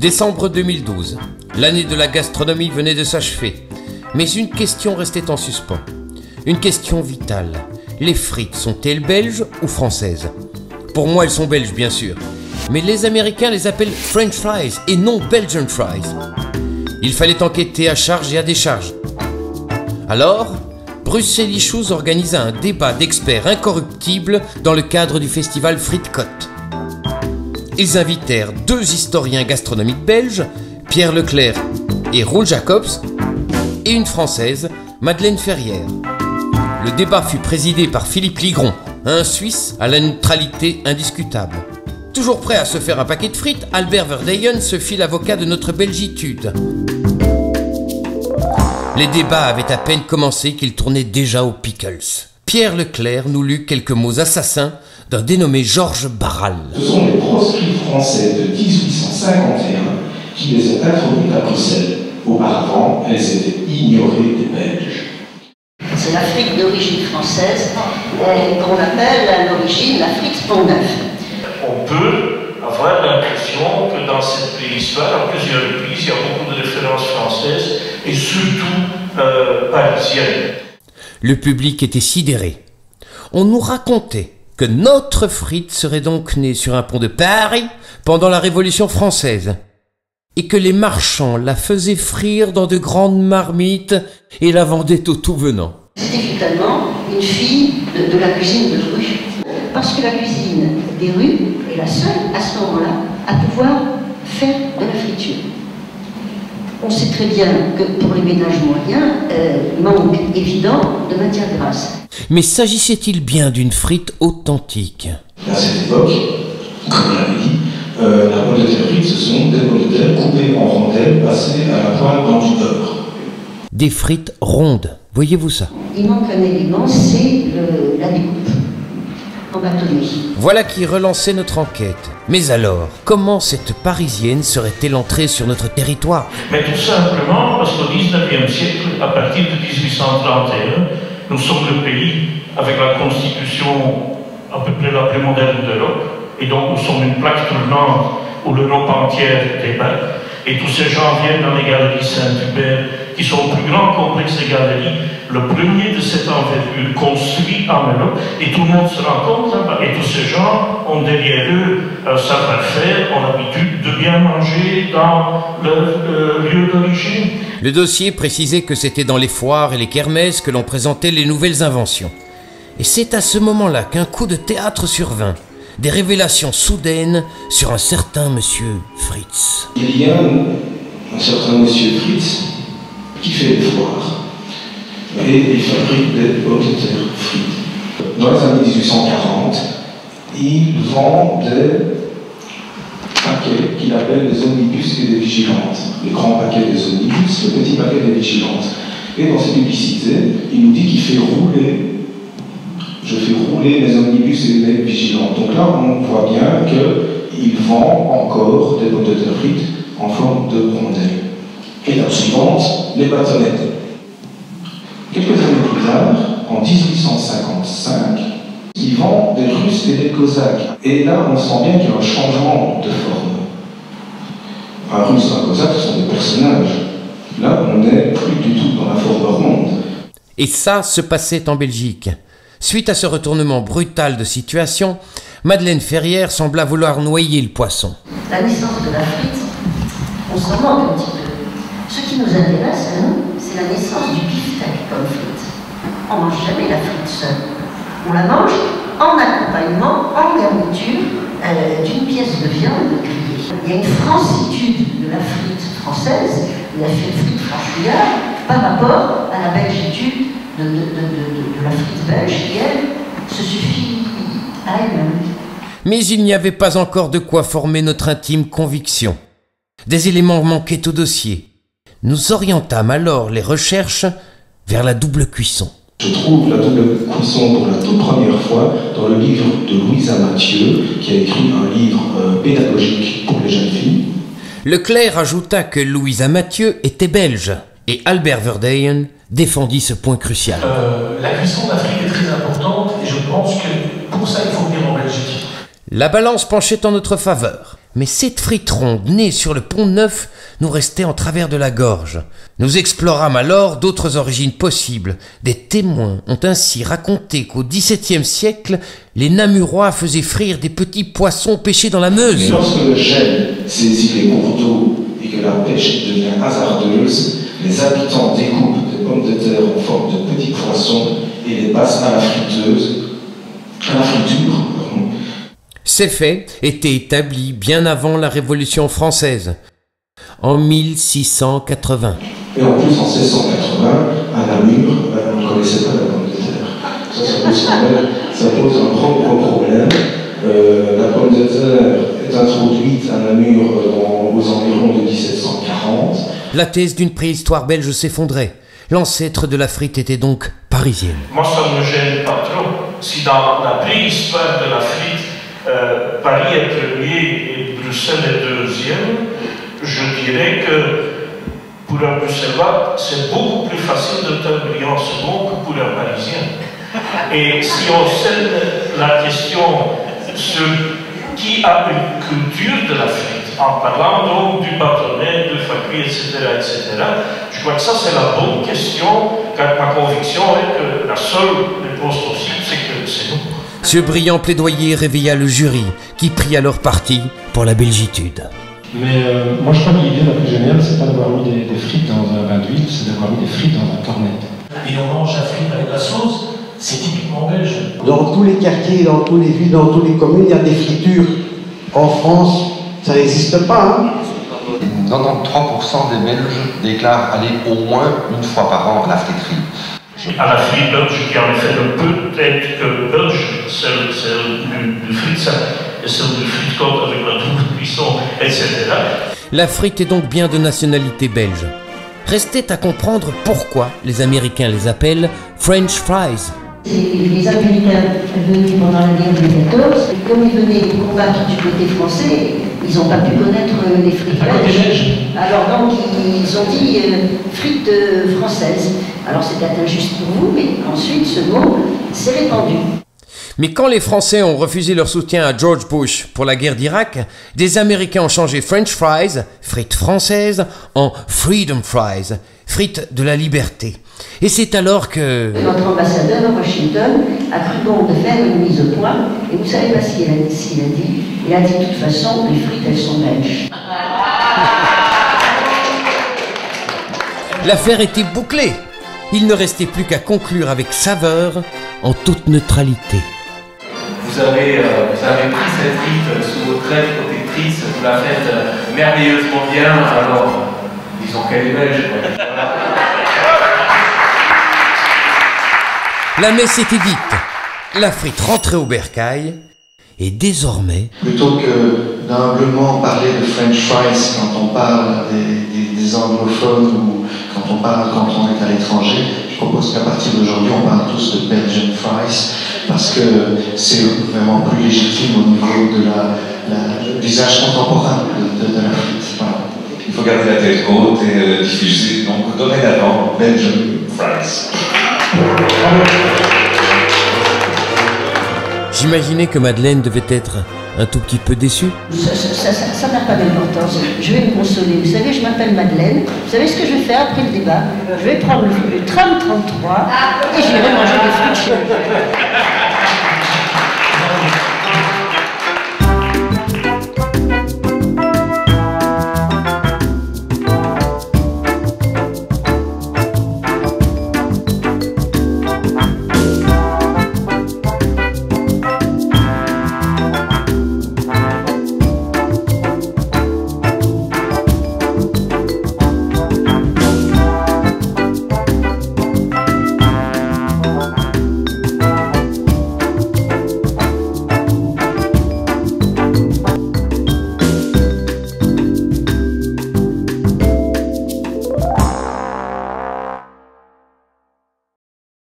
Décembre 2012. L'année de la gastronomie venait de s'achever. Mais une question restait en suspens. Une question vitale. Les frites sont-elles belges ou françaises? Pour moi, elles sont belges, bien sûr. Mais les Américains les appellent French fries et non Belgian fries. Il fallait enquêter à charge et à décharge. Alors, Bruce Sélichouz organisa un débat d'experts incorruptibles dans le cadre du festival Frites Côte. Ils invitèrent deux historiens gastronomiques belges, Pierre Leclerc et Roel Jacobs, et une française, Madeleine Ferrière. Le débat fut présidé par Philippe Ligron, un Suisse à la neutralité indiscutable. Toujours prêt à se faire un paquet de frites, Albert Verdeyen se fit l'avocat de notre belgitude. Les débats avaient à peine commencé qu'ils tournaient déjà aux pickles. Pierre Leclerc nous lut quelques mots assassins d'un dénommé Georges Barral. Ce sont les proscrits français de 1851 qui les ont introduits à Bruxelles. Auparavant, elles étaient ignorées des Belges. C'est la frite d'origine française qu'on appelle à l'origine la frite Pont-Neuf. On peut avoir l'impression que dans cette préhistoire, à plusieurs reprises, il y a beaucoup de références françaises et surtout parisiennes. Le public était sidéré. On nous racontait que notre frite serait donc née sur un pont de Paris pendant la Révolution française et que les marchands la faisaient frire dans de grandes marmites et la vendaient au tout venant. C'était finalement une fille de la cuisine de rue, parce que la cuisine des rues est la seule à ce moment-là à pouvoir faire de la friture. On sait très bien que pour les ménages moyens, manque évident de matière grasse. Mais s'agissait-il bien d'une frite authentique? À cette époque, comme on l'avait dit, la poêle de terre frite, ce sont des pommes de terre coupées en rondelles, passées à la poêle dans du beurre. Des frites rondes, voyez-vous ça? Il manque un élément, c'est la découpe en bâtonnet. Voilà qui relançait notre enquête. Mais alors, comment cette Parisienne serait-elle entrée sur notre territoire? Mais tout simplement parce qu'au XIXe siècle, à partir de 1831, nous sommes le pays avec la constitution à peu près la plus moderne d'Europe, et donc nous sommes une plaque tournante où l'Europe entière débarque, et tous ces gens viennent dans les galeries Saint-Hubert, qui sont le plus grand complexe des galeries, le premier de cette envergure construit en Europe, et tout le monde se rencontre là-bas, et tous ces gens ont derrière eux un savoir-faire, ont l'habitude de bien manger dans leur lieu d'origine. Le dossier précisait que c'était dans les foires et les kermesses que l'on présentait les nouvelles inventions. Et c'est à ce moment-là qu'un coup de théâtre survint. Des révélations soudaines sur un certain monsieur Fritz. Il y a un certain monsieur Fritz qui fait des foires et il fabrique des pommes de terre frites. Dans les années 1840, il vend des paquets qu'il appelle des omnibus et des vigilantes. Les grands paquets des omnibus, le petit paquet des vigilantes. Et dans ses publicités, il nous dit qu'il fait rouler. Je fais rouler mes omnibus et mes vigilantes. Donc là, on voit bien qu'il vend encore des pommes de terre frites en forme de rondelles. Étape suivante, les bâtonnets. Quelques années plus tard, en 1855, il vend des Russes et des Cosaques. Et là, on sent bien qu'il y a un changement de forme. Un Russe et un Cosaque, ce sont des personnages. Là, on n'est plus du tout dans la forme ronde. Et ça se passait en Belgique. Suite à ce retournement brutal de situation, Madeleine Ferrière sembla vouloir noyer le poisson. La naissance de la frite, on s'en manque un petit peu. Ce qui nous intéresse, à nous, c'est la naissance du beefsteak comme frite. On ne mange jamais la frite seule. On la mange en accompagnement, en garniture d'une pièce de viande grillée. Il y a une francitude de la frite française, de la frite franchouillarde, par rapport à la belgitude de la frite belge qui, elle, se suffit à elle-même. Mais il n'y avait pas encore de quoi former notre intime conviction. Des éléments manquaient au dossier. Nous orientâmes alors les recherches vers la double cuisson. Je trouve la double cuisson pour la toute première fois dans le livre de Louisa Mathieu, qui a écrit un livre pédagogique pour les jeunes filles. Leclerc ajouta que Louisa Mathieu était belge, et Albert Verdeyen défendit ce point crucial. La cuisson d'Afrique est très importante, et je pense que pour ça, il faut venir en Belgique. La balance penchait en notre faveur. Mais cette frite ronde, née sur le Pont Neuf, nous restait en travers de la gorge. Nous explorâmes alors d'autres origines possibles. Des témoins ont ainsi raconté qu'au XVIIe siècle, les Namurois faisaient frire des petits poissons pêchés dans la Meuse. Mais lorsque le gel saisit les cours d'eau et que la pêche devient hasardeuse, les habitants découpent des pommes de terre en forme de petits poissons et les passent à la friteuse, à la friture. Ces faits étaient établis bien avant la Révolution française, en 1680. Et en plus, en 1680, à Namur, on ne connaissait pas la pomme de terre. Ça pose un gros problème. La pomme de terre est introduite à Namur aux environs de 1740. La thèse d'une préhistoire belge s'effondrait. L'ancêtre de la frite était donc parisienne. Moi, ça ne me gêne pas trop. Si dans la préhistoire de la frite, Paris est premier et Bruxelles est deuxième, je dirais que pour un Bruxellois, c'est beaucoup plus facile de faire brillant second que pour un Parisien. Et si on scène la question sur qui a une culture de la frite, en parlant donc du bâtonnet, de Facui, etc., je crois que ça c'est la bonne question, car ma conviction est que la seule réponse possible, c'est que c'est nous. Ce brillant plaidoyer réveilla le jury, qui prit alors parti pour la belgitude. Mais moi je crois que l'idée la plus géniale, c'est pas d'avoir mis des frites dans un bain d'huile, c'est d'avoir mis des frites dans un cornet. Et on mange la frite avec la sauce, c'est typiquement belge. Dans tous les quartiers, dans toutes les villes, dans toutes les communes, il y a des fritures. En France, ça n'existe pas. Hein. 93% des Belges déclarent aller au moins une fois par an à la friterie. À la frite belge, qui en effet ne peut être que belge, celle du frite et celle du frite côte avec la double cuisson, etc. La frite est donc bien de nationalité belge. Restait à comprendre pourquoi les Américains les appellent French fries. Les Américains venus pendant la guerre de 14, comme ils venaient combattre du côté français, ils n'ont pas pu connaître les frites belges. Alors donc ils ont dit frites françaises. Alors c'était injuste pour vous, mais ensuite ce mot s'est répandu. Mais quand les Français ont refusé leur soutien à George Bush pour la guerre d'Irak, des Américains ont changé French fries, frites françaises, en Freedom fries, frites de la liberté. Et c'est alors que... Notre ambassadeur à Washington a cru bon de faire une mise au point, et vous savez pas ce qu'il a dit. Il a dit de toute façon, les frites elles sont belges. L'affaire était bouclée. Il ne restait plus qu'à conclure avec saveur, en toute neutralité. Vous avez pris cette frite sous votre aile protectrice, vous la faites merveilleusement bien, alors disons qu'elle est belge. Voilà. La messe était dite, la frite rentrait au bercail, et désormais... Plutôt que d'humblement parler de French fries quand on parle des anglophones ou quand on est à l'étranger, je propose qu'à partir d'aujourd'hui on parle tous de Belgian fries parce que c'est vraiment plus légitime au niveau de l'usage contemporain de la frite. Voilà. Il faut garder la tête haute et diffuser, donc dorénavant Belgian fries. J'imaginais que Madeleine devait être un tout petit peu déçue. Ça n'a pas d'importance. Je vais me consoler. Vous savez, je m'appelle Madeleine. Vous savez ce que je vais faire après le débat? Je vais prendre le tram 33 et je vais manger des frites chez vous.